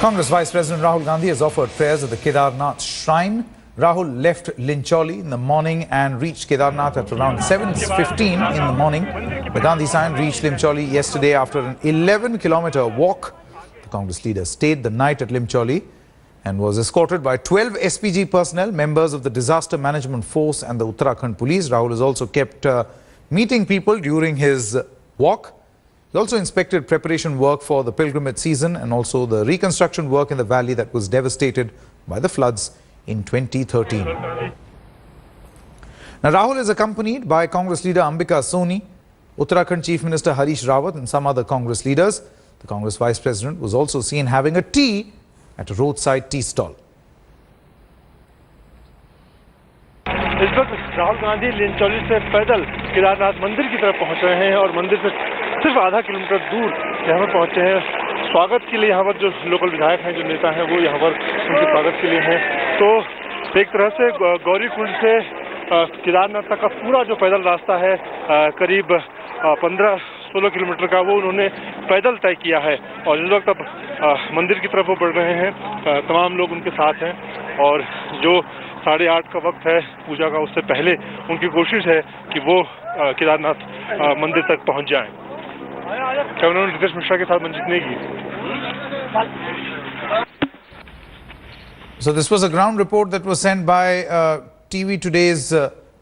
Congress Vice President Rahul Gandhi has offered prayers at the Kedarnath Shrine. Rahul left Lincholi in the morning and reached Kedarnath at around 7:15 in the morning. The Gandhi sign reached Lincholi yesterday after an 11-kilometer walk. The Congress leader stayed the night at Lincholi and was escorted by 12 SPG personnel, members of the Disaster Management Force and the Uttarakhand Police. Rahul has also kept meeting people during his walk. He also inspected preparation work for the pilgrimage season and also the reconstruction work in the valley that was devastated by the floods in 2013. Now, Rahul is accompanied by Congress leader Ambika Soni, Uttarakhand Chief Minister Harish Rawat and some other Congress leaders. The Congress Vice President was also seen having a tea at a roadside tea stall. इस वक्त राहुल गांधी लिंचौली से पैदल केदारनाथ मंदिर की तरफ पहुंच रहे हैं और मंदिर से सिर्फ आधा किलोमीटर दूर यहाँ पर पहुंचे हैं। स्वागत के लिए यहाँ पर जो लोकल विधायक हैं, जो नेता हैं, वो यहाँ पर उनके स्वागत के लिए हैं। तो एक तरह से गौरीकुंड से केदारनाथ तक का पूरा जो पैदल रास्ता है, करीब 15-16 किलोमीटर का, वो उन्होंने पैदल तय किया है और इस वक्त अब मंदिर की तरफ वो बढ़ रहे हैं। तमाम लोग उनके साथ हैं और जो 8:30 का वक्त है पूजा का, उससे पहले उनकी कोशिश है कि वो केदारनाथ मंदिर तक पहुंच जाएं। कैमरामैन रितेश मिश्रा के साथ Manjeet Negi. So this was a ground report that was sent by TV Today's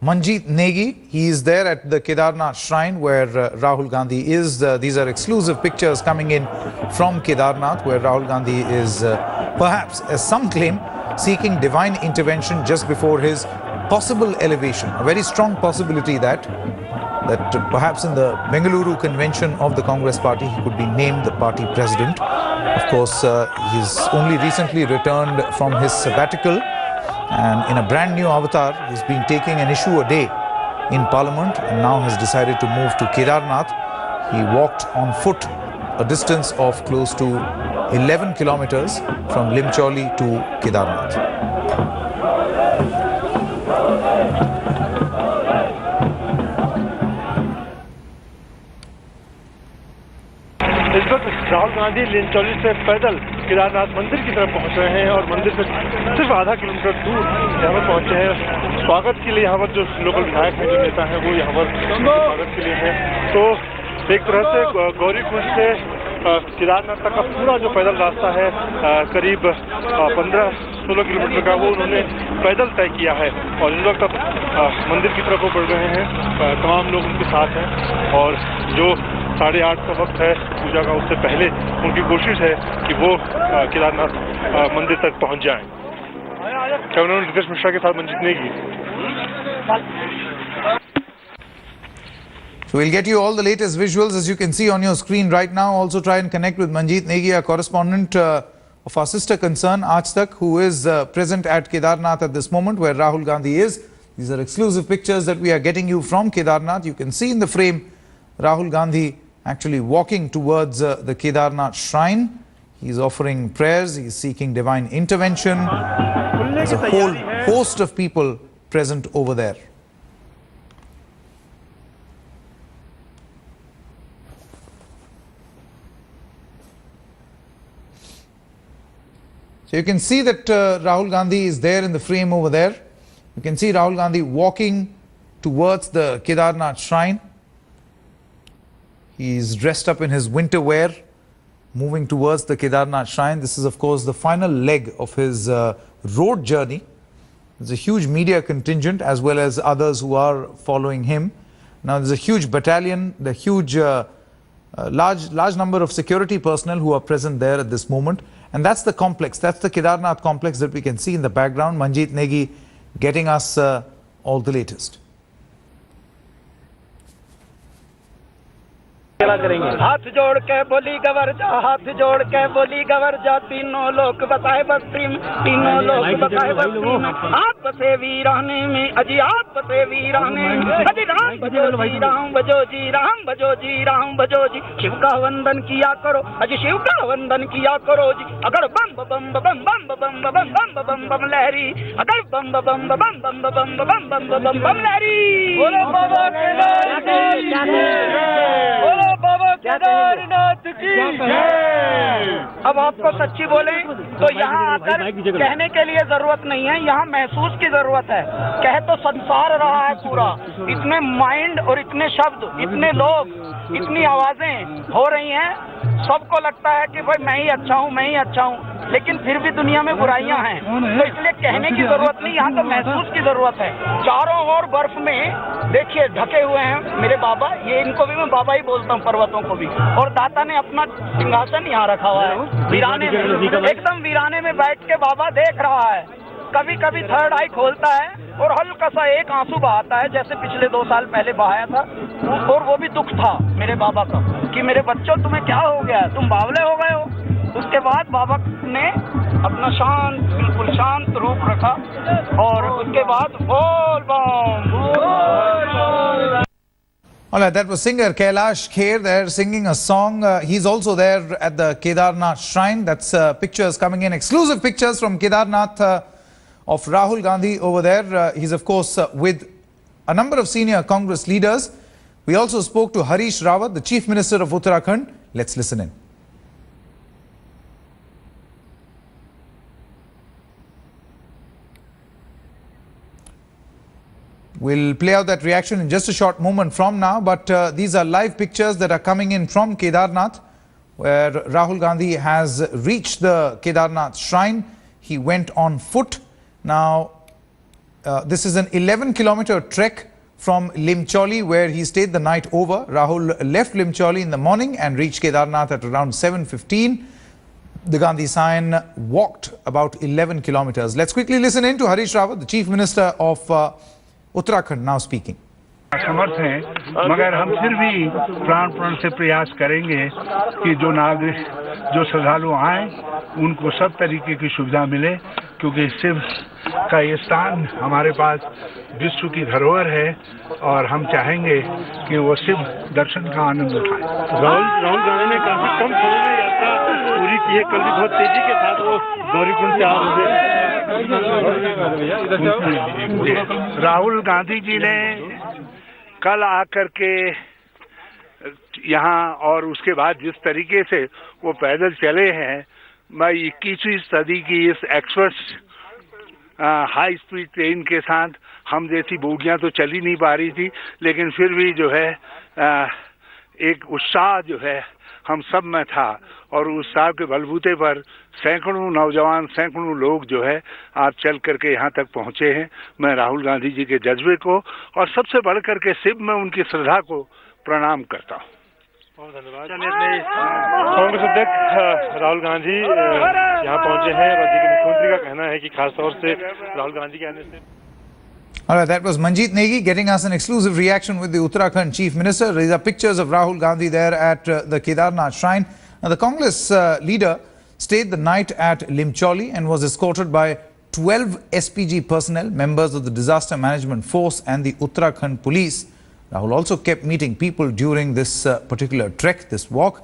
Manjeet Negi. He is there at the Kedarnath Shrine where Rahul Gandhi is. These are exclusive pictures coming in from Kedarnath where Rahul Gandhi is perhaps, as some claim, seeking divine intervention just before his possible elevation. A very strong possibility that perhaps in the Bengaluru convention of the Congress party he could be named the party president. Of course, he's only recently returned from his sabbatical and in a brand new avatar he's been taking an issue a day in Parliament and now has decided to move to Kedarnath. He walked on foot a distance of close to 11 kilometers from Lincholi to Kedarnath. इस वक्त राहुल गांधी लिंचौली से पैदल केदारनाथ मंदिर की तरफ पहुंच रहे हैं और मंदिर से सिर्फ आधा किलोमीटर दूर यहाँ पर पहुंचे हैं। स्वागत के लिए यहाँ पर जो लोकल विधायक हैं, जो नेता हैं, वो यहाँ पर स्वागत के लिए हैं। तो एक तरह से गौरीकुंड से केदारनाथ तक का पूरा जो पैदल रास्ता है, करीब 15-16 किलोमीटर का, वो उन्होंने पैदल तय किया है और इस वक्त अब मंदिर की तरफ वो बढ़ रहे हैं। तमाम लोग उनके साथ हैं और जो 8:30 का वक्त है पूजा का, उससे पहले उनकी कोशिश है कि वो केदारनाथ मंदिर तक पहुंच जाएं। कैमरामैन रितेश मिश्रा के साथ Manjeet Negi. So we'll get you all the latest visuals as you can see on your screen right now. Also try and connect with Manjeet Negi, a correspondent of our sister concern Aaj Tak, who is present at Kedarnath at this moment where Rahul Gandhi is. These are exclusive pictures that we are getting you from Kedarnath. You can see in the frame Rahul Gandhi actually walking towards the Kedarnath Shrine. He's offering prayers, he's seeking divine intervention. There's a whole host of people present over there. So you can see that Rahul Gandhi is there in the frame over there. You can see Rahul Gandhi walking towards the Kedarnath Shrine. He's dressed up in his winter wear, moving towards the Kedarnath Shrine. This is, of course, the final leg of his road journey. There's a huge media contingent as well as others who are following him. Now, there's a huge battalion, the huge, large number of security personnel who are present there at this moment. And that's the complex, that's the Kedarnath complex that we can see in the background. Manjeet Negi getting us all the latest. हाथ जोड़ के बोली गवर जा, हाथ जोड़ के बोली गवर जा, तीनों लोग बसाए बस्ती में, तीनों लोग बसाए बस्ती में। आप बसे वीराने में, अजी आप बसे वीराने में, अजी राम बजो जी राम बजो जी राम बजो जी राम बजो जी। शिव का वंदन किया करो, अजी शिव का वंदन किया करो जी। अगर बम बम बम बम बम बम बम बम बम बम लहरी, अगर बम बम बम बम बम बम बम बम बम लहरी। बोलो बाबा केदारनाथ, बोलो बाबा केदारनाथ की जय। अब आपको सच्ची बोले तो यहाँ आकर कहने के लिए जरूरत नहीं है, यहाँ महसूस की जरूरत है। कह तो संसार रहा है पूरा, इतने माइंड और इतने शब्द, इतने लोग, इतनी आवाजें हो रही हैं, सबको लगता है कि भाई मैं ही अच्छा हूँ, मैं ही अच्छा हूँ, लेकिन फिर भी दुनिया में बुराइयां हैं। तो इसलिए कहने की जरूरत नहीं, यहाँ तो महसूस की जरूरत है। चारों ओर बर्फ में देखिए ढके हुए हैं मेरे बाबा, ये इनको भी मैं बाबा ही बोलता हूँ, पर्वतों को भी। और दाता ने अपना सिंहासन यहाँ रखा हुआ है वीराने में, एकदम वीराने में बैठ के बाबा देख रहा है। कभी कभी थर्ड आई खोलता है और हल्का सा एक आंसू बहाता है, जैसे पिछले 2 साल पहले बहाया था। और वो भी दुख था मेरे बाबा का कि मेरे बच्चों तुम्हें क्या हो गया, तुम बावले हो गए हो। उसके बाद बाबा ने अपना शांत, बिल्कुल शांत रूप रखा और उसके बाद बोल बम। All right, that was singer Kailash Kher there singing a song. He's also there at the Kedarnath shrine. That's pictures coming in, exclusive pictures from Kedarnath of Rahul Gandhi over there. He's of course with a number of senior Congress leaders. We also spoke to Harish Rawat, the Chief Minister of Uttarakhand. Let's listen in. We'll play out that reaction in just a short moment from now, but these are live pictures that are coming in from Kedarnath, where Rahul Gandhi has reached the Kedarnath shrine. He went on foot. Now, this is an 11-kilometer trek from Limcholi, where he stayed the night over. Rahul left Limcholi in the morning and reached Kedarnath at around 7:15. The Gandhi sign walked about 11 kilometers. Let's quickly listen in to Harish Rawat, the Chief Minister of Uttarakhand, now speaking. समर्थ हैं, मगर हम फिर भी प्राण से प्रयास करेंगे कि जो नागरिक, जो श्रद्धालु आए, उनको सब तरीके की सुविधा मिले, क्योंकि शिव का ये स्थान हमारे पास विश्व की धरोहर है और हम चाहेंगे कि वो शिव दर्शन का आनंद उठाएं। राहुल गांधी ने काफी कम समय में यात्रा पूरी की है, कल भी बहुत तेजी के साथ वो गौरीकुंड से आ रहे थे। राहुल गांधी जी ने कल आकर के यहाँ और उसके बाद जिस तरीके से वो पैदल चले हैं, मैं 21वीं सदी की इस एक्सप्रेस हाई स्पीड ट्रेन के साथ हम जैसी बोगियां तो चल ही नहीं पा रही थी, लेकिन फिर भी जो है एक उत्साह जो है हम सब में था और उस उत्साह के बलबूते पर सैकड़ों नौजवान, सैकड़ों लोग जो है आज चल करके यहाँ तक पहुँचे हैं। मैं राहुल गांधी जी के जज्बे को और सबसे बढ़कर के शिव में उनकी श्रद्धा को प्रणाम करता हूँ। बहुत धन्यवाद। कांग्रेस अध्यक्ष राहुल गांधी यहाँ पहुँचे हैं। राज्य के मुख्यमंत्री का कहना है कि खासतौर से राहुल गांधी के आने से। All right, that was Manjeet Negi getting us an exclusive reaction with the Uttarakhand Chief Minister. These are pictures of Rahul Gandhi there at the Kedarnath shrine. Now, the Congress leader stayed the night at Limcholi and was escorted by 12 SPG personnel, members of the Disaster Management Force and the Uttarakhand Police. Rahul also kept meeting people during this particular trek, this walk.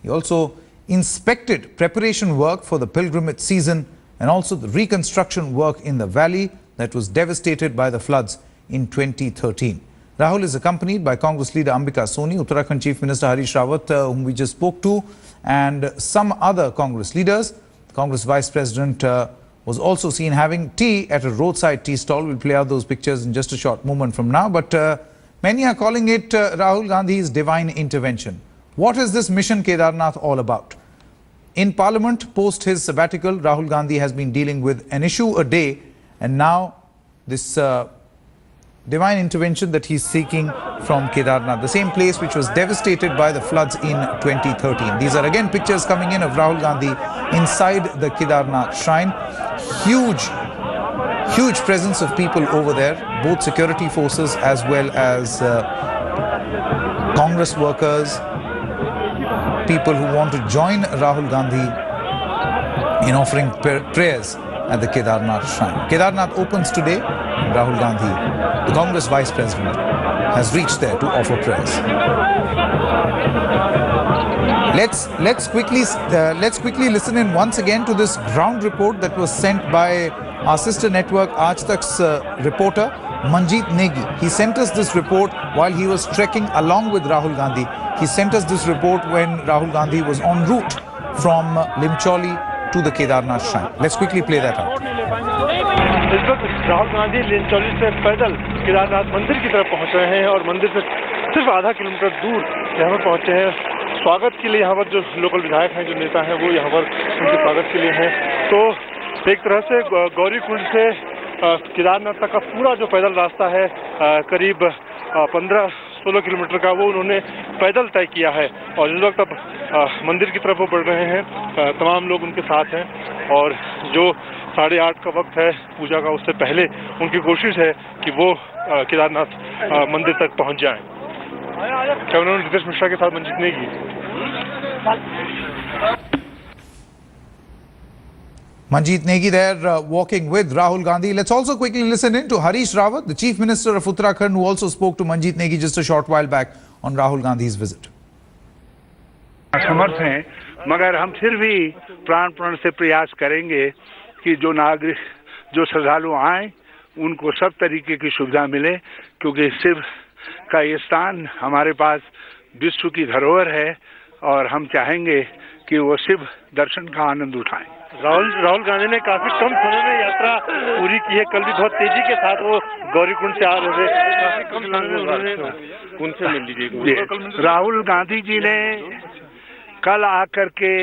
He also inspected preparation work for the pilgrimage season and also the reconstruction work in the valley that was devastated by the floods in 2013. Rahul is accompanied by Congress leader Ambika Soni, Uttarakhand Chief Minister Harish Rawat, whom we just spoke to, and some other Congress leaders. The Congress Vice President was also seen having tea at a roadside tea stall. We'll play out those pictures in just a short moment from now. But many are calling it Rahul Gandhi's divine intervention. What is this mission Kedarnath all about? In Parliament, post his sabbatical, Rahul Gandhi has been dealing with an issue a day, and now this divine intervention that he's seeking from Kedarnath, the same place which was devastated by the floods in 2013. These are again pictures coming in of Rahul Gandhi inside the Kedarnath shrine. Huge presence of people over there, both security forces as well as Congress workers, people who want to join Rahul Gandhi in offering prayers at the Kedarnath shrine. Kedarnath opens today. Rahul Gandhi, the Congress Vice President, has reached there to offer prayers. Let's quickly listen in once again to this ground report that was sent by our sister network Aaj Tak's reporter Manjeet Negi. He sent us this report while he was trekking along with Rahul Gandhi. He sent us this report when Rahul Gandhi was en route from Limcholi to the Kedarnath shrine. Let's quickly play that out. इस वक्त राहुल गांधी लिंचौली से पैदल केदारनाथ मंदिर की तरफ पहुंच रहे हैं और मंदिर से सिर्फ आधा किलोमीटर दूर यहाँ पर पहुंचे हैं। स्वागत के लिए यहाँ पर जो लोकल विधायक हैं, जो नेता हैं, वो यहाँ पर उनके स्वागत के लिए हैं। तो एक तरह से गौरीकुंड से केदारनाथ तक का पूरा जो पैदल रास्ता है, करीब 15-16 किलोमीटर का, वो उन्होंने पैदल तय किया है। और इस वक्त अब मंदिर की तरफ वो बढ़ रहे हैं। तमाम लोग उनके साथ हैं और जो 8:30 का वक्त है पूजा का, उससे पहले उनकी कोशिश है कि वो केदारनाथ मंदिर तक पहुंच जाएं। कैमरा रितेश मिश्रा के साथ Manjeet Negi. Manjeet Negi there walking with Rahul Gandhi. Let's also quickly listen in to Harish Rawat, the Chief Minister of Uttarakhand, who also spoke to Manjeet Negi just a short while back on Rahul Gandhi's visit. समर्थ हैं, मगर हम फिर भी प्राण से प्रयास करेंगे कि जो नागरिक, जो श्रद्धालु आए, उनको सब तरीके की सुविधा मिले, क्योंकि शिव का ये स्थान हमारे पास विश्व की धरोहर है और हम चाहेंगे कि वो शिव दर्शन का आनंद उठाएं। राहुल गांधी ने काफी कम समय में यात्रा पूरी की है। कल भी बहुत तेजी के साथ वो गौरीकुंड से आ रहे थे, काफी कम समय में उन्होंने उनसे मिल लीजिए। राहुल गांधी जी ने कल आकर के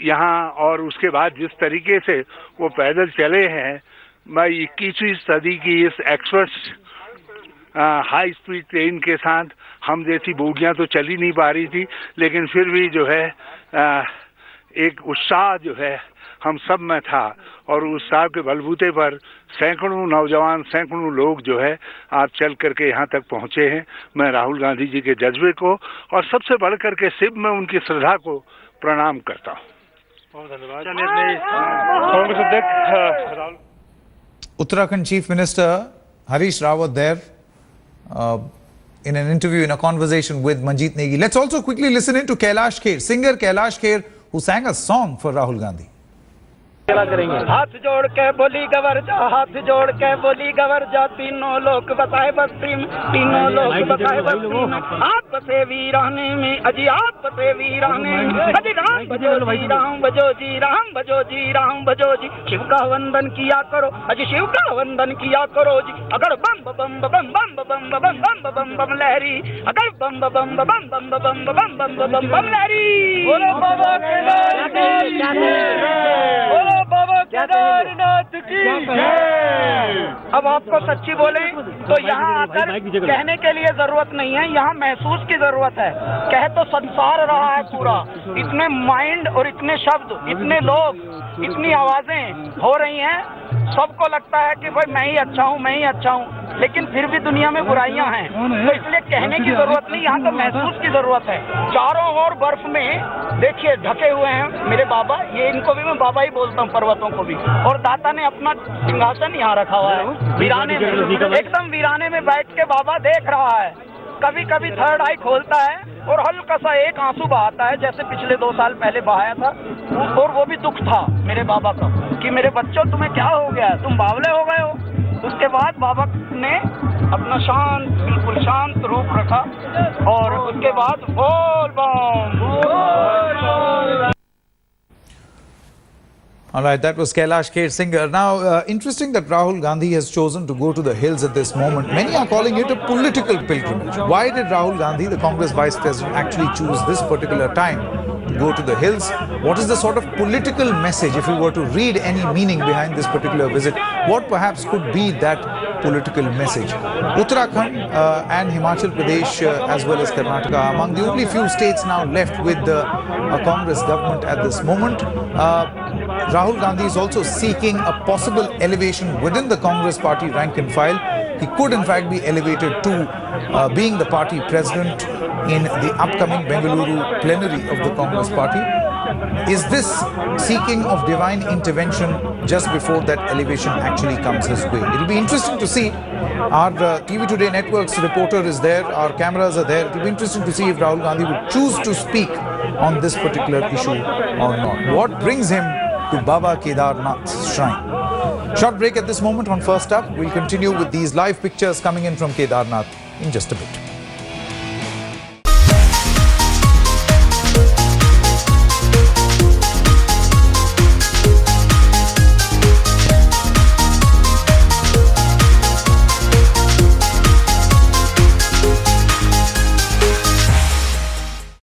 यहाँ, और उसके बाद जिस तरीके से वो पैदल चले हैं, मैं 21वीं सदी की इस एक्सप्रेस हाई स्पीड ट्रेन के साथ हम जैसी बोगियां तो चल ही नहीं पा रही थी, लेकिन फिर भी जो है एक उत्साह जो है हम सब में था, और उस उत्साह के बलबूते पर सैकड़ों नौजवान, सैकड़ों लोग जो है आप चल करके यहाँ तक पहुँचे हैं। मैं राहुल गांधी जी के जज्बे को और सबसे बढ़ करके शिव में उनकी श्रद्धा को प्रणाम करता हूँ। बहुत धन्यवाद। कांग्रेस अध्यक्ष Uttarakhand Chief Minister Harish Rawat there in an interview, in a conversation with Manjeet Negi. Let's also quickly listen in to Kailash Kher, singer Kailash Kher, who sang a song for Rahul Gandhi. हाथ जोड़ के बोली गवर जा, हाथ जोड़ के बोली गवर जा, तीनों लोग बताए बस्ती में, तीनों लोग बताए बस्ती में, आप बसे वीराने में, अजी आप बसे वीराने में, अजी राम बजो जी, राम बजो जी, राम बजो जी, राम बजो जी, शिव का वंदन किया करो, अजी शिव का वंदन किया करो जी। अगर बम बम बम बम बम बम बम बम बम लहरी, अगर बम बम बम बम बम बम बम बम बम लहरी, बोलो बाबा बाबा केदारनाथ की जय। अब आपको सच्ची बोले तो यहाँ आकर कहने के लिए जरूरत नहीं है, यहाँ महसूस की जरूरत है। कह तो संसार रहा है पूरा, इतने माइंड और इतने शब्द, इतने लोग, इतनी आवाजें हो रही हैं, सबको लगता है कि भाई मैं ही अच्छा हूँ, मैं ही अच्छा हूँ, लेकिन फिर भी दुनिया में बुराइयां हैं। तो इसलिए कहने की जरूरत नहीं, यहाँ तो महसूस की जरूरत है। चारों ओर बर्फ में देखिए ढके हुए हैं मेरे बाबा, ये इनको भी मैं बाबा ही बोलता हूँ, पर्वतों को भी। और दाता ने अपना सिंहासन यहाँ रखा हुआ है वीराने में, एकदम वीराने में बैठ के बाबा देख रहा है। कभी कभी थर्ड आई खोलता है और हल्का सा एक आंसू बहाता है, जैसे पिछले 2 साल पहले बहाया था, और वो भी दुख था मेरे बाबा का कि मेरे बच्चों तुम्हें क्या हो गया, तुम बावले हो गए हो। उसके बाद बाबा ने अपना शांत, बिल्कुल शांत रूप रखा और उसके बाद बोल बम। All right, that was Kailash Kher, singer. Now, interesting that Rahul Gandhi has chosen to go to the hills at this moment. Many are calling it a political pilgrimage. Why did Rahul Gandhi, the Congress Vice President, actually choose this particular time to go to the hills? What is the sort of political message, if you were to read any meaning behind this particular visit, what perhaps could be that political message? Uttarakhand and Himachal Pradesh as well as Karnataka are among the only few states now left with a Congress government at this moment. Rahul Gandhi is also seeking a possible elevation within the Congress party rank and file. He could in fact be elevated to being the party president in the upcoming Bengaluru plenary of the Congress party. Is this seeking of divine intervention just before that elevation actually comes his way? It will be interesting to see. Our TV Today Network's reporter is there, our cameras are there. It will be interesting to see if Rahul Gandhi would choose to speak on this particular issue or not. What brings him to Baba Kedarnath's shrine? Short break at this moment on First Up. We'll continue with these live pictures coming in from Kedarnath in just a bit.